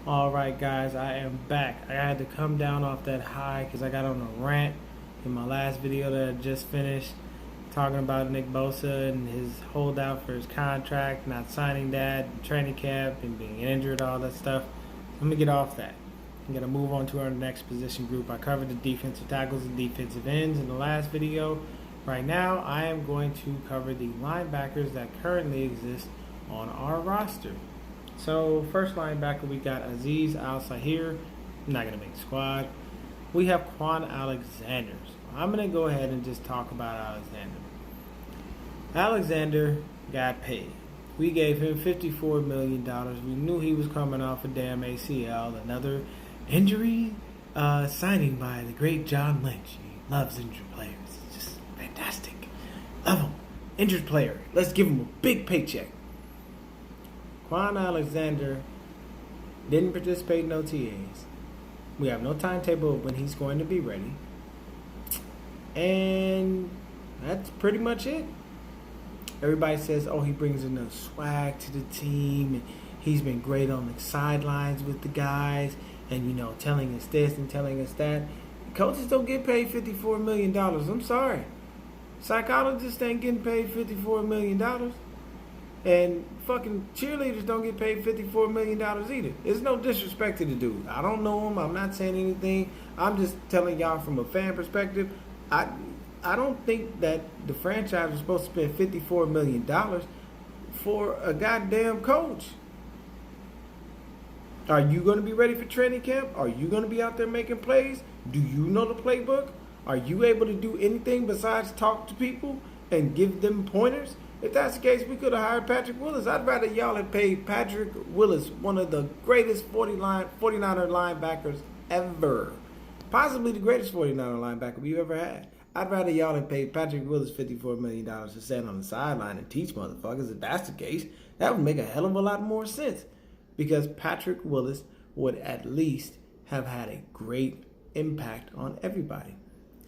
All right, guys, I am back. I had to come down off that high because I got on a rant in my last video that I just finished talking about Nick Bosa and his holdout for his contract, not signing that, training camp, and being injured, all that stuff. Let me get off that. I'm going to move on to our next position group. I covered the defensive tackles and defensive ends in the last video. Right now, I am going to cover the linebackers that currently exist on our roster. So, first linebacker, we got Azeez Al-Sahir. Not going to make the squad. We have Quan Alexander. So I'm going to go ahead and just talk about Alexander. Alexander got paid. We gave him $54 million. We knew he was coming off a damn ACL. Another injury signing by the great John Lynch. He loves injured players. It's just fantastic. Love him. Injured player. Let's give him a big paycheck. Quan Alexander didn't participate in OTAs. We have no timetable of when he's going to be ready. And that's pretty much it. Everybody says, oh, he brings enough swag to the team, and he's been great on the sidelines with the guys, and, telling us this and telling us that. Coaches don't get paid $54 million. I'm sorry. Psychologists ain't getting paid $54 million. And fucking cheerleaders don't get paid $54 million either. There's no disrespect to the dude. I don't know him. I'm not saying anything. I'm just telling y'all from a fan perspective. I don't think that the franchise was supposed to spend $54 million for a goddamn coach. Are you going to be ready for training camp? Are you going to be out there making plays? Do you know the playbook? Are you able to do anything besides talk to people and give them pointers? If that's the case, we could have hired Patrick Willis. I'd rather y'all had paid Patrick Willis, one of the greatest 49er linebackers ever. Possibly the greatest 49er linebacker we've ever had. I'd rather y'all had paid Patrick Willis $54 million to stand on the sideline and teach motherfuckers. If that's the case, that would make a hell of a lot more sense. Because Patrick Willis would at least have had a great impact on everybody.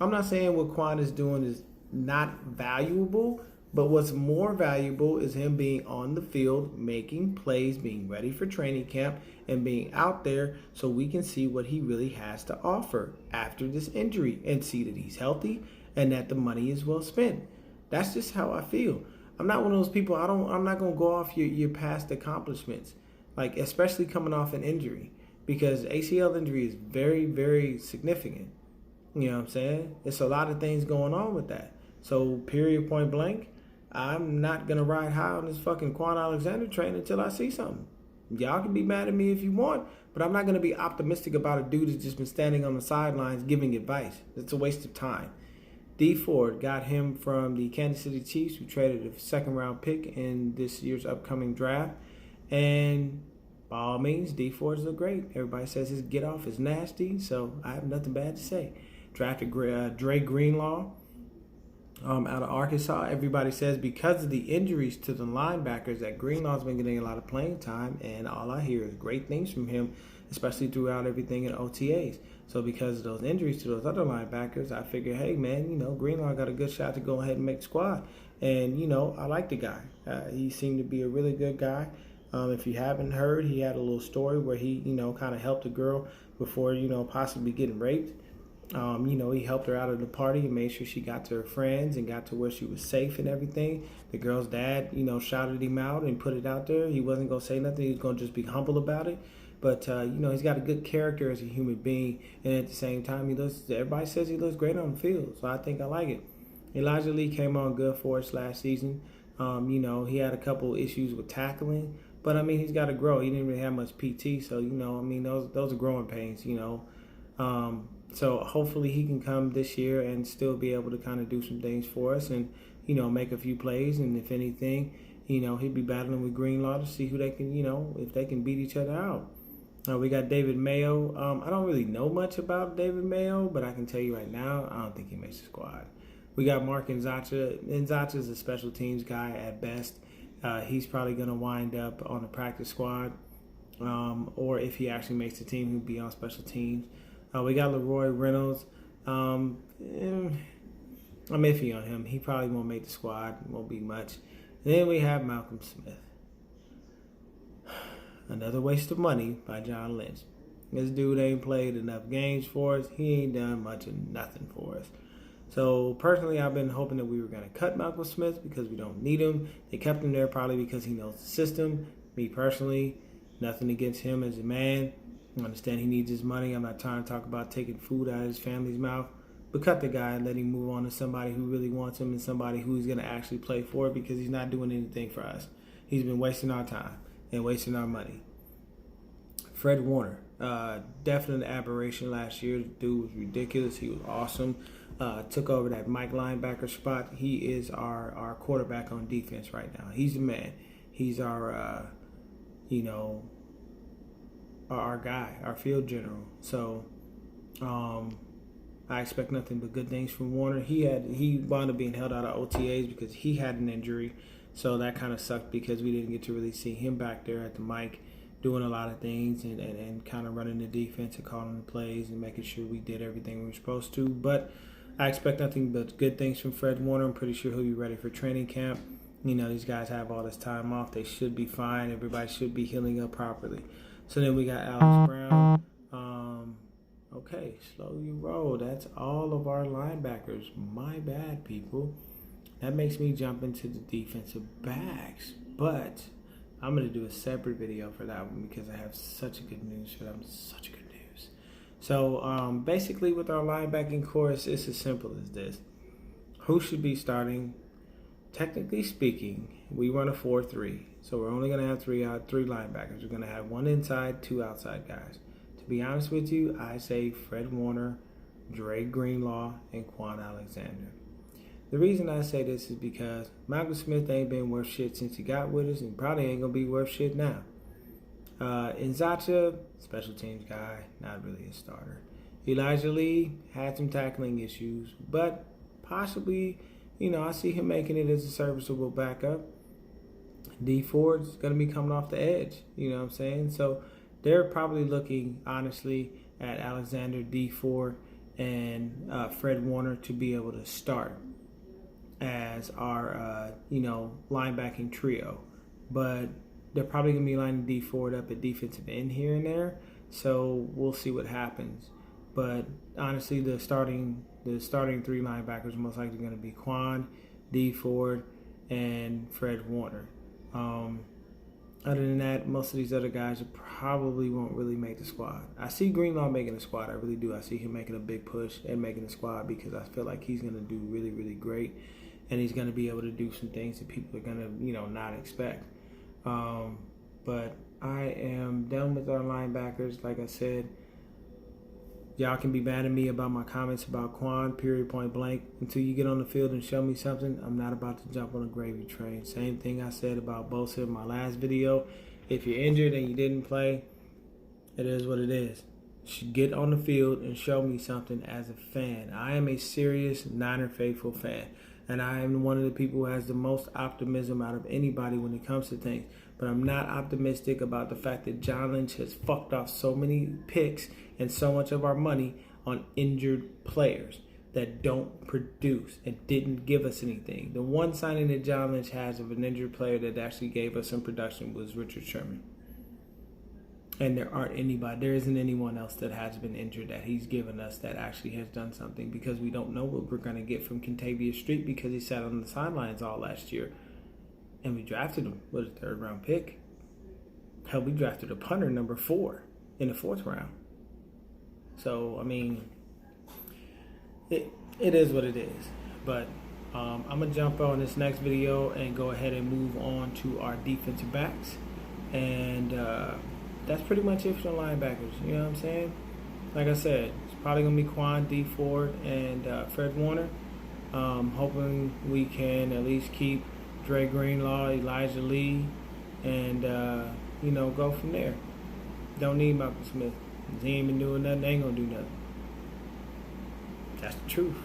I'm not saying what Quan is doing is not valuable, but what's more valuable is him being on the field, making plays, being ready for training camp, and being out there so we can see what he really has to offer after this injury and see that he's healthy and that the money is well spent. That's just how I feel. I'm not one of those people, I'm not going to go off your past accomplishments, like especially coming off an injury, because ACL injury is very, very significant. You know what I'm saying? There's a lot of things going on with that. So, period, point blank, I'm not going to ride high on this fucking Quan Alexander train until I see something. Y'all can be mad at me if you want, but I'm not going to be optimistic about a dude who's just been standing on the sidelines giving advice. It's a waste of time. Dee Ford got him from the Kansas City Chiefs, who traded a second-round pick in this year's upcoming draft. And by all means, Dee Ford's look great. Everybody says his get-off is nasty, so I have nothing bad to say. Drafted Dre Greenlaw out of Arkansas. Everybody says because of the injuries to the linebackers that Greenlaw's been getting a lot of playing time, and all I hear is great things from him, especially throughout everything in OTAs. So because of those injuries to those other linebackers, I figure, hey man, Greenlaw got a good shot to go ahead and make the squad. And I like the guy. He seemed to be a really good guy. If you haven't heard, he had a little story where he kind of helped a girl before possibly getting raped. He helped her out of the party and made sure she got to her friends and got to where she was safe and everything. The girl's dad, shouted him out and put it out there. He wasn't going to say nothing. He was going to just be humble about it. But, he's got a good character as a human being. And at the same time, everybody says he looks great on the field. So I think I like it. Elijah Lee came on good for us last season. He had a couple issues with tackling. But, he's got to grow. He didn't really have much PT. So, those are growing pains, So hopefully he can come this year and still be able to kind of do some things for us and, make a few plays. And if anything, he'd be battling with Greenlaw to see who they can, if they can beat each other out. We got David Mayo. I don't really know much about David Mayo, but I can tell you right now, I don't think he makes the squad. We got Mark Nzacha. Nzacha's a special teams guy at best. He's probably going to wind up on the practice squad. Or if he actually makes the team, he'll be on special teams. We got Leroy Reynolds. I'm iffy on him. He probably won't make the squad. Won't be much. And then we have Malcolm Smith. Another waste of money by John Lynch. This dude ain't played enough games for us. He ain't done much of nothing for us. So personally, I've been hoping that we were going to cut Malcolm Smith because we don't need him. They kept him there probably because he knows the system. Me personally, nothing against him as a man. I understand he needs his money. I'm not trying to talk about taking food out of his family's mouth. But cut the guy and let him move on to somebody who really wants him and somebody who's going to actually play for it, because he's not doing anything for us. He's been wasting our time and wasting our money. Fred Warner, definite aberration last year. The dude was ridiculous. He was awesome. Took over that Mike linebacker spot. He is our quarterback on defense right now. He's the man. He's our guy, our field general. So I expect nothing but good things from Warner. He wound up being held out of OTAs because he had an injury. So that kind of sucked because we didn't get to really see him back there at the mic doing a lot of things and kind of running the defense and calling the plays and making sure we did everything we were supposed to. But I expect nothing but good things from Fred Warner. I'm pretty sure he'll be ready for training camp. These guys have all this time off. They should be fine. Everybody should be healing up properly. So then we got Alex Brown. Okay, slow your roll. That's all of our linebackers. My bad, people. That makes me jump into the defensive backs. But I'm going to do a separate video for that one because I have such a good news for them. Such good news. So basically with our linebacking core, it's as simple as this. Who should be starting? Technically speaking, we run a 4-3. So we're only going to have three linebackers. We're going to have one inside, two outside guys. To be honest with you, I say Fred Warner, Dre Greenlaw, and Quan Alexander. The reason I say this is because Malcolm Smith ain't been worth shit since he got with us and probably ain't going to be worth shit now. Nzacha, special teams guy, not really a starter. Elijah Lee had some tackling issues, but possibly, I see him making it as a serviceable backup. D Ford's going to be coming off the edge, you know what I'm saying? So they're probably looking, honestly, at Alexander, D Ford, and Fred Warner to be able to start as our, linebacking trio. But they're probably going to be lining D Ford up at defensive end here and there. So we'll see what happens. But honestly, the starting three linebackers are most likely going to be Quan, D Ford, and Fred Warner. Other than that, most of these other guys probably won't really make the squad. I see Greenlaw making the squad. I really do. I see him making a big push and making the squad because I feel like he's going to do really, really great. And he's going to be able to do some things that people are going to, not expect. But I am done with our linebackers. Like I said, y'all can be mad at me about my comments about Quan, period, point blank. Until you get on the field and show me something, I'm not about to jump on a gravy train. Same thing I said about Bosa in my last video. If you're injured and you didn't play, it is what it is. You should get on the field and show me something as a fan. I am a serious Niner faithful fan. And I am one of the people who has the most optimism out of anybody when it comes to things. But I'm not optimistic about the fact that John Lynch has fucked off so many picks and so much of our money on injured players that don't produce and didn't give us anything. The one signing that John Lynch has of an injured player that actually gave us some production was Richard Sherman. And there isn't anyone else that has been injured that he's given us that actually has done something, because we don't know what we're going to get from Kentavious Street because he sat on the sidelines all last year. And we drafted him with a third-round pick. Hell, we drafted a punter, number 4, in the 4th round. So, I mean, it is what it is. But I'm going to jump on this next video and go ahead and move on to our defensive backs. And that's pretty much it for the linebackers. You know what I'm saying? Like I said, it's probably going to be Quan, D Ford, and Fred Warner. Hoping we can at least keep Dre Greenlaw, Elijah Lee, and, go from there. Don't need Malcolm Smith. He ain't been doing nothing. They ain't going to do nothing. That's the truth.